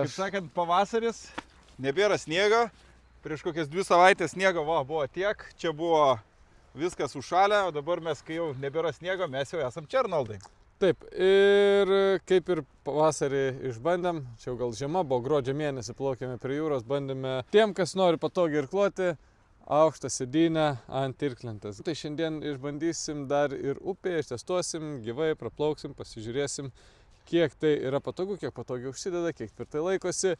Kaip sakant, pavasaris, nebėra sniego. Prieš kokias 2 savaitės sniego buvo tiek, čia buvo viskas užšalę, o dabar mes, kai jau nebėra sniego, mes jau esam čia, Arnoldai. Taip, ir kaip ir pavasarį išbandėm, čia jau gal žiema, buvo gruodžio mėnesį, plaukėme prie jūros, bandėme tiem, kas nori patogiai irkluoti, aukštą sėdynę ant irklentės. Tai šiandien išbandysim dar ir upėje, ištestuosim, gyvai praplauksim, pasižiūrėsim, kiek tai yra patogu, kiek patogiai užsideda, kiek tvirtai laikosi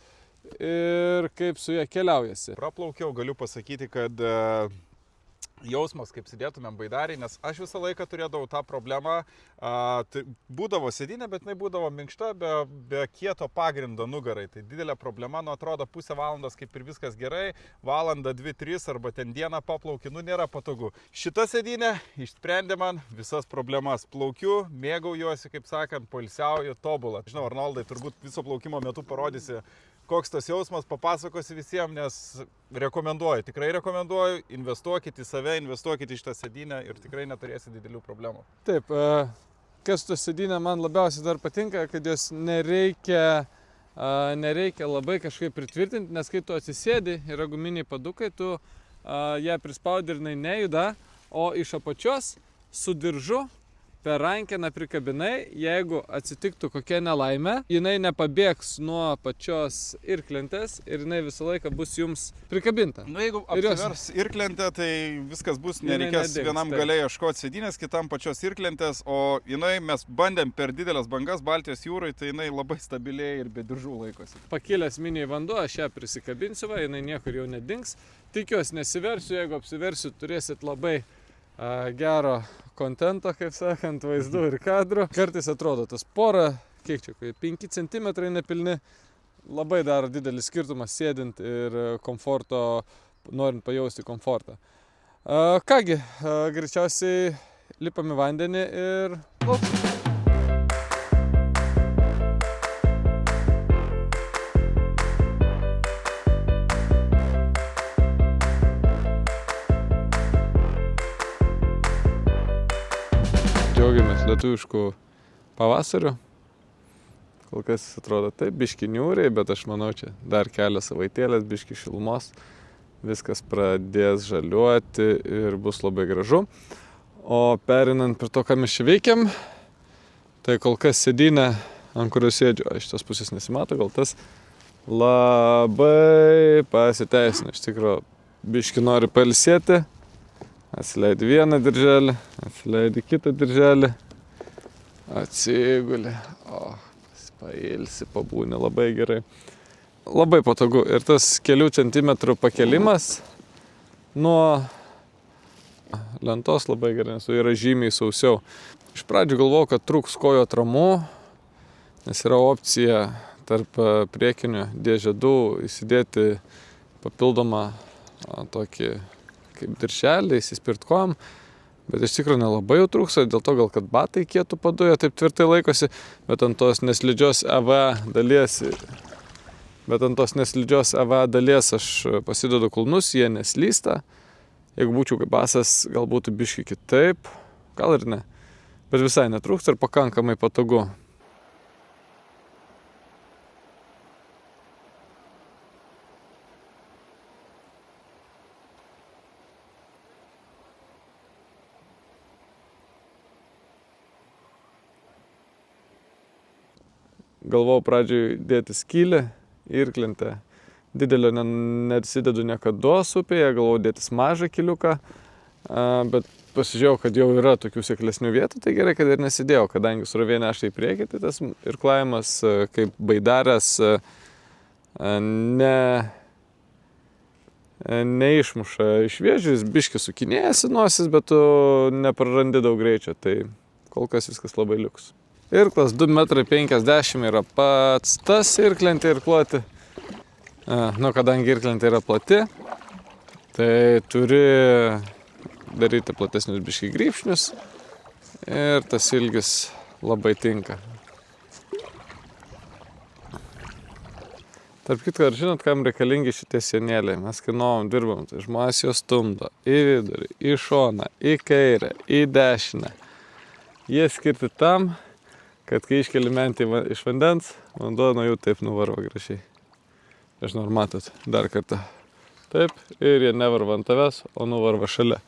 ir kaip su ja keliaujasi. Praplaukiau, galiu pasakyti, kad jausmas, kaip sėdėtumėm baidarį, nes aš visą laiką turėdavau tą problemą, tai būdavo sėdynė, bet jinai būdavo minkšta, be kieto pagrindo nugarai. Tai didelė problema, atrodo, pusę valandos kaip ir viskas gerai, valanda, 2-3 arba ten dieną paplauki, nėra patogu. Šita sėdynė išsprendė man visas problemas. Plaukiu, mėgaujuosi, kaip sakant, poilsiauju, tobulą. Žinau, Arnoldai, turbūt viso plaukimo metu parodysi, koks tas jausmas, papasakosi visiems, nes rekomenduoju, tikrai rekomenduoju, investuokit į save, investuokit į šitą sėdynę ir tikrai neturėsi didelių problemų. Taip, kas to sėdynė man labiausiai dar patinka, kad jos nereikia labai kažkaip pritvirtinti, nes kai tu atsisėdi, yra guminiai padukai, tu ją prispaudi ir jinai nejuda, o iš apačios su diržu per rankeną prikabinai, jeigu atsitiktų kokia nelaimė, jinai nepabėgs nuo pačios irklentės ir jinai visą laiką bus jums prikabinta. Jeigu apsivers irklentę, tai viskas bus, nereikės vienam gale ieškoti sėdynės, kitam pačios irklentės, o mes bandėm per didelės bangas Baltijos jūrai, tai jinai labai stabiliai ir be diržų laikosi. Pakilęs miniai vanduo, aš ją prisikabinsiu, jinai niekur jau nedings. Tikiuosi nesiversiu, jeigu apsiversiu, turėsit labai gero kontento, kaip sakant, vaizdų ir kadrų. Kartais atrodo tas pora, kiek čia, 5 cm nepilni, labai daro didelį skirtumą sėdint ir komforto, norint pajausti komfortą. Kągi, greičiausiai lipam į vandenį ir plauksim. Džiaugiamės lietuviškų pavasariu. Kol kas atrodo taip, biški niūriai, bet aš manau, čia dar kelias savaitėlės, biški šilumos. Viskas pradės žaliuoti ir bus labai gražu. O perinant prie to, ką mes čia veikiam, tai kol kas sėdynė, ant kurios sėdžiu, iš tos pusės nesimato, gal tas labai pasiteisina. Iš tikrųjų, biški nori pailsėti. Atsileidi vieną dirželį, atsileidi kitą dirželį, atsiguli, pailsi, pabūni labai gerai. Labai patogu ir tas kelių centimetrų pakelimas nuo lentos labai gerai, nes yra žymiai sausiau. Iš pradžių galvojau, kad trūks kojų atramų, nes yra opcija tarp priekinių dėžedų įsidėti papildomą tokį kaip dirželį, įsispirt kojom, bet iš tikrųjų nelabai jau trūksta, dėl to gal kad batai kietų padujo, taip tvirtai laikosi, bet ant tos neslidžios EVA dalies aš pasidedu kulnus, jie neslysta. Jeigu būčiau kaip basas, gal būtų biški kitaip, gal ir ne, bet visai netrūksta ir pakankamai patogu. Galvojau pradžioj dėti skylę, irklentę. Didelio nesidedu niekados upėje, galvojau dėtis mažą kiliuką, bet pasižiūrėjau, kad jau yra tokių seklesnių vietų, tai gerai, kad ir nesidėjau, kadangi srovė neša į priekį, tai tas irklavimas kaip baidarės neišmuša iš vėžių, jis biškį sukinėjasi nosis, bet tu neprarandi daug greičio, tai kol kas viskas labai liuks. Irklas 2,50 m yra pats tas irklentė irkluoti. Kadangi irklentė yra plati, tai turi daryti platesnius biškį grybšnius ir tas ilgis labai tinka. Tarp kitko, ar žinot, kam reikalingi šitie sienėliai? Mes kai nuom dirbam, tai žmonės juos stumdo į vidurį, į šoną, į kairę, į dešinę. Jie skirti tam, kad kai iškeli mentį iš vandens, vanduo nuo jų taip nuvarva gražiai. Nežinau, ar matot, dar kartą. Taip, ir jie nevarva ant tavęs, o nuvarva šalia.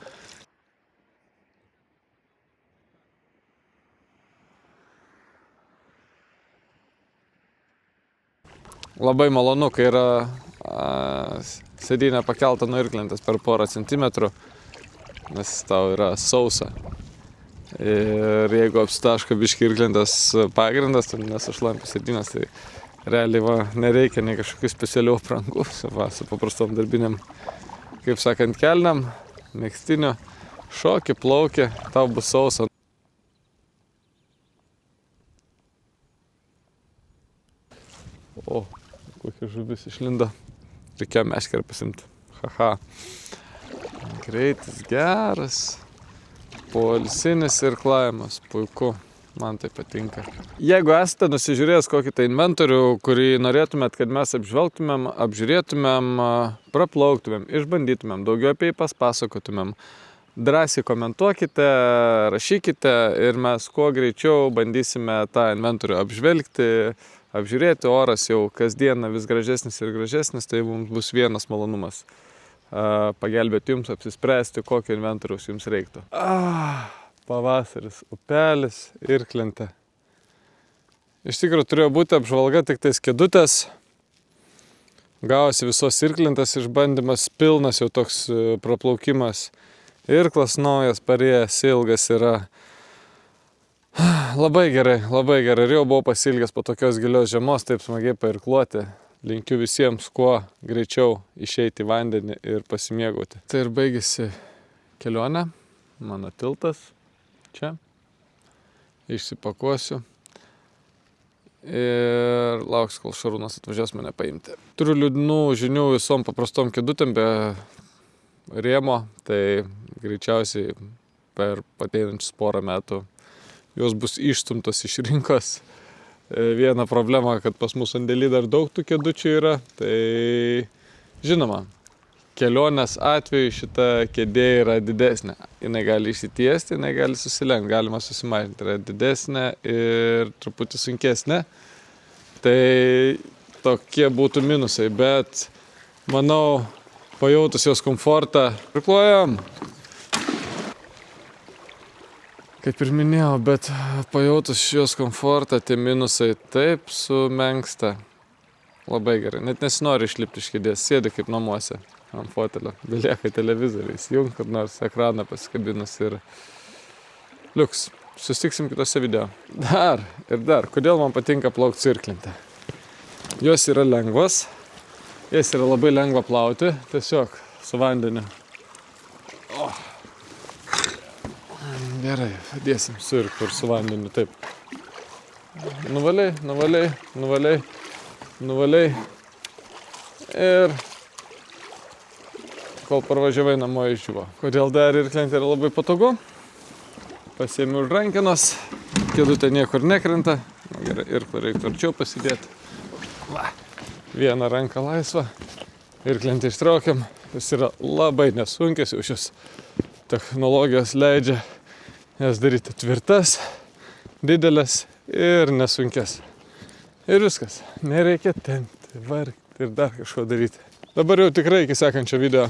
Labai malonu, kai yra sėdynė pakelta nuo irklentės per porą centimetrų, nes tau yra sausa. Ir jeigu apstaško biškį irklentės pagrindas, tai nesušlampi sėdynės, tai realiai nereikia nei kažkokių specialių aprangų. Su paprastom darbiniam, kaip sakant, kelniam, megztiniu, šoki, plauki, tau bus sausa. O, kokia žuvis išlindo. Reikėjo meškerę pasimti. Haha. Greitis geras. Poilsinis irklavimas. Puiku. Man tai patinka. Jeigu esate nusižiūrėjęs kokį tai inventorių, kurį norėtumėt, kad mes apžvelgtumėm, apžiūrėtumėm, praplauktumėm, išbandytumėm, daugiau apie jį pasakotumėm, drąsiai komentuokite, rašykite ir mes kuo greičiau bandysime tą inventorių apžvelgti, apžiūrėti. Oras jau kasdieną vis gražesnis ir gražesnis, tai mums bus vienas malonumas pagelbėti jums apsispręsti, kokio inventoriaus jums reiktų. Pavasaris, upelis, irklentė. Iš tikrųjų turėjo būti apžvalga tik tais kėdutės. Gavosi visos irklentės išbandymas, pilnas jau toks praplaukimas. Irklas naujas, parėjęs, ilgas yra. Labai gerai, labai gerai. Ir jau buvau pasilgęs po tokios gilios žiemos, taip smagiai pairkluoti. Linkiu visiems kuo greičiau išeiti į vandenį ir pasimėgauti. Tai ir baigėsi kelionė, mano tiltas. Čia. Išsipakuosiu. Ir lauks, kol Šarūnas atvažiuos mane paimti. Turiu liūdnų žinių visom paprastom kėdutėm be rėmo, tai greičiausiai per ateinančius porą metų jos bus išstumtos iš rinkos. Viena problema, kad pas mus sandėly dar daug tų kėdučių yra, tai žinoma, kelionės atveju šita kėdė yra didesnė. Jinai gali išsitiesti, jinai gali susilenkti, galima susimažinti. Yra didesnė ir truputį sunkesnė. Tai tokie būtų minusai, bet manau, pajautus jos komfortą, irkluojam. Kaip ir minėjau, bet pajautus jos komfortą, tie minusai taip sumenksta. Labai gerai, net nesinori išlipti iš kėdės, sėdi kaip namuose ant fotelio, belieka televizorių, įsijungt, kad nors ekraną pasikabinus ir liuks. Susitiksim kitose video. Dar, kodėl man patinka plaukti su irklente? Jos yra lengvas, jas yra labai lengva plauti, tiesiog su vandeniu. Gerai, dėsim su irklu ir su vandeniu, taip. Nuvaliai. Ir kol parvažiavai namo išdžiuvo. Kodėl dar irklentė yra labai patogu? Pasiėmiau už rankenos, kėdutė niekur nekrenta. Gerai, irklą reiktų arčiau pasidėti. Vieną ranką laisvą, irklentę ištraukiam. Jis yra labai nesunkias, jau šios technologijos leidžia jas daryti tvirtas, didelės ir nesunkes. Ir viskas, nereikia tempti, vargti ir dar kažko daryti. Dabar jau tikrai iki sekančio video.